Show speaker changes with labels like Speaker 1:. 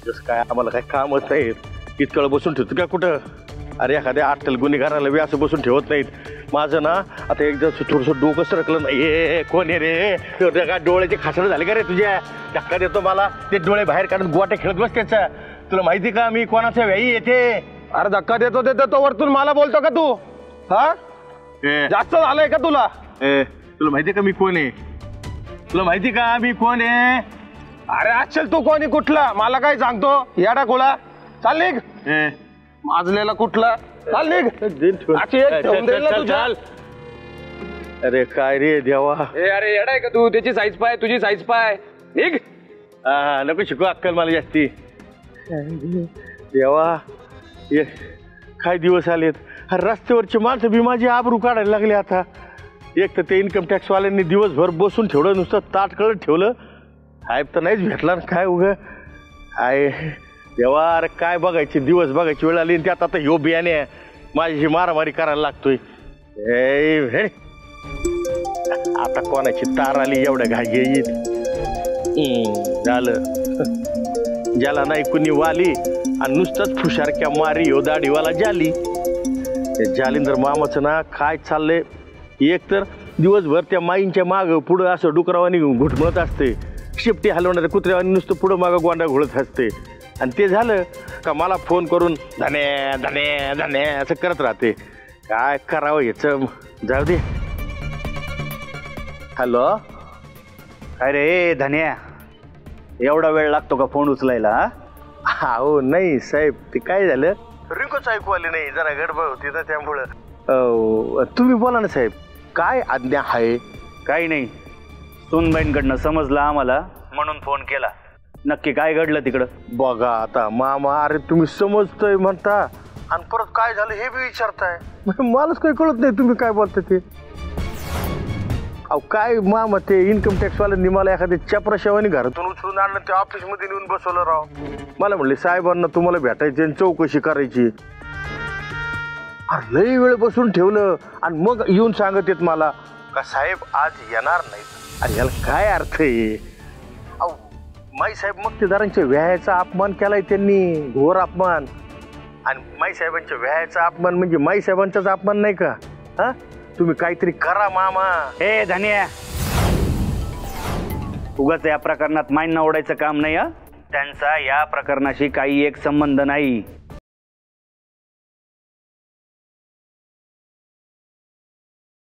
Speaker 1: जसं काय आम्हाला काय कामच नाहीत, इतकं वेळ बसून ठेवतो का कुठं? अरे एखाद्या अट्टल गुन्हेगाराला बी असं बसून ठेवत नाहीत. माझं ना आता एकदा थोडंसं डोकं सरकलं नाही. ए कोण आहे रे? काय डोळ्याचे खासडं झाले का रे तुझ्या? धक्का देतो मला, ते डोळे बाहेर काढून गोट्या खेळत बस त्याचा. तुला माहिती का मी कोणाच्या व्याई येते?
Speaker 2: अरे धक्का देतो तो वरतून मला बोलतो का तू? हा जास्त झालंय का तुला?
Speaker 1: तुला माहिती का मी कोण आहे? तुला माहिती का मी कोण आहे?
Speaker 2: अरे असेल तू कोणी कुठला मला काय सांगतो? याडा गोळा चाल निघ. माजलेला कुठला? चाल निघ.
Speaker 1: अरे काय रे देवा.
Speaker 2: अरे येडा आहे का तू? त्याची साईज पाय, तुझी साईज पाय. निघ.
Speaker 1: नको शिकू अक्कल मला जास्ती. देवा काय दिवस आलेत. रस्त्यावरची माणसं बी माझी आबरू काढायला लागली आता. एक तर ते इन्कम टॅक्स वाल्यांनी दिवसभर बसून ठेवलं, नुसतं ताट कळत ठेवलं. साहेब तर नाहीच भेटला ना काय उग आहे देवा. अरे काय बघायची दिवस बघायची वेळ आली, त्यात आता ह्यो बियाणे माझी मारामारी करायला लागतोय. आता कोणाची तार आली एवढ्या घाई येईल. झालं ज्याला नाही कुणी वाली आणि नुसतंच फुशारक्या मारी हो दाढीवाला जाली. जालिंदर मामाचं ना काय चाललंय, एक तर दिवसभर त्या माईंच्या मागं पुढं असं डुकरावानी घुटमळत असते, शिपटी हलवणाऱ्या कुत्र्यावानी नुसतं पुढं मागं गोंडा घोळत असते. आणि ते झालं का मला फोन करून धने धने धने असं करत राहते. काय करावं याचं, जाऊ दे.
Speaker 3: हॅलो. अरे धन्या, एवढा वेळ लागतो का फोन उचलायला?
Speaker 1: हो नाही साहेब, ते काय झालं रिंकूच ऐकू आली नाही, जरा गडबड होती ना त्यामुळं. तुम्ही बोला ना साहेब, काय आज्ञा आहे?
Speaker 3: काही नाही, सुनबाईंकडनं समजलं आम्हाला म्हणून फोन केला. नक्की काय घडलं तिकडं?
Speaker 1: बघा आता मामा, अरे तुम्ही समजतोय म्हणता आणि परत काय झालं हे बी विचारताय. मलाच काही कळत नाही तुम्ही काय बोलता ते. अहो काय मामा, ते इन्कम टॅक्स वाल्यांनी मला एखाद्या चपराशावानी घरातून उचलून आणलं, ते ऑफिसमध्ये नेऊन बसवलं राव. मला म्हणले साहेबांना तुम्हाला भेटायची आणि चौकशी करायची. अरे लई वेळ बसून ठेवलं आणि मग येऊन सांगत येत मला का साहेब आज येणार नाहीत. अरे याला काय अर्थ आहे? अहो माई साहेब मक्तेदारांच्या व्यायाचा अपमान केलाय त्यांनी, घोर अपमान. आणि माई साहेबांच्या व्यायाचा अपमान म्हणजे माई साहेबांचाच अपमान नाही का? हा तुम्ही काहीतरी करा मामा.
Speaker 3: हे धन्या, उगाच या प्रकरणात माईंना ओढायचं काम नाही. त्यांचा या प्रकरणाशी काही एक संबंध नाही.